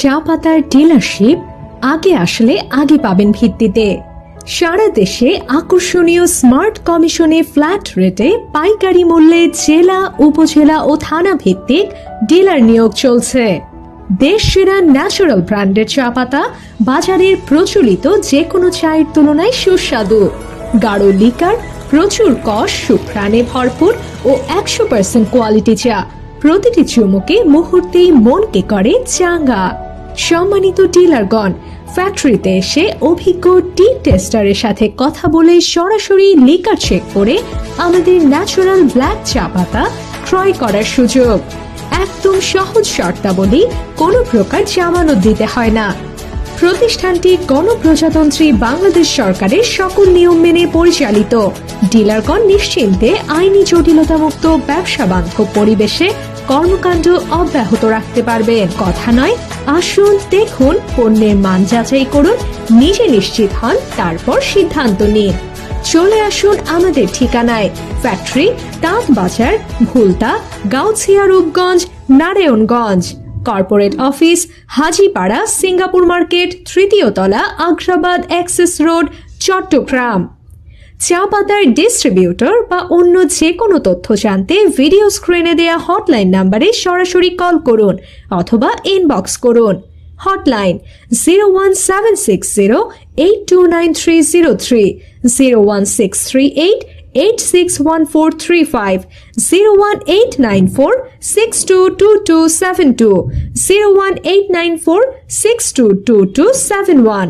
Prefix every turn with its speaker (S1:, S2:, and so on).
S1: চা পাতার ডিলারশিপ আগে আসলে আগে পাবেন ভিত্তিতে সারা দেশে আকর্ষণীয় স্মার্ট কমিশনে ফ্ল্যাট রেটে পাইকারি মূল্যে জেলা উপজেলা ও থানা ভিত্তিক ডিলার নিয়োগ চলছে। দেশ সেরা ন্যাচারাল ব্র্যান্ডের চা পাতা, বাজারের প্রচলিত যে কোনো চায়ের তুলনায় সুস্বাদু, গাঢ় লিকার, প্রচুর কষ, সুঘ্রাণে ভরপুর ও 100% কোয়ালিটি চা প্রতিটি চুমুকে মুহূর্তেই মনকে করে চাঙ্গা। সম্মানিত ডিলারগণ, ফ্যাক্টরিতে এসে অভিজ্ঞ টি টেস্টারের সাথে কথা বলে সরাসরি লিকার চেক করে আমাদের ন্যাচারাল ব্ল্যাক চা পাতা ক্রয় করার সুযোগ। একদম সহজ শর্তাবলী, কোনো প্রকার জামানত দিতে হয় না। প্রতিষ্ঠানটি গণপ্রজাতন্ত্রী বাংলাদেশ সরকারের সকল নিয়ম মেনে পরিচালিত। ডিলারগণ নিশ্চিন্তে আইনি জটিলতামুক্ত ব্যবসা বান্ধব পরিবেশে কর্মকাণ্ড অব্যাহত রাখতে পারবেন। কথা নয়, আসুন দেখুন, পণ্যের মান যাচাই করুন, নিজে নিশ্চিত হন, তারপর সিদ্ধান্ত নিন। চলে আসুন আমাদের ঠিকানায়, ফ্যাক্টরি, তাঁত বাজার, Bhulta, Gausia, Rupganj, Narayanganj. Corporate office, Hajipara, Singapore market, 3য় তলা, আগ্রাবাদ এক্সেস রোড, চট্টগ্রাম। চা পাতার ডিস্ট্রিবিউটর বা অন্য যে কোনো তথ্য জানতে ভিডিও স্ক্রিনে দেয়া হটলাইন নাম্বারে সরাসরি কল করুন অথবা ইনবক্স করুন। হটলাইন 01760829303, 01638861435, 01894622272, 01894622271।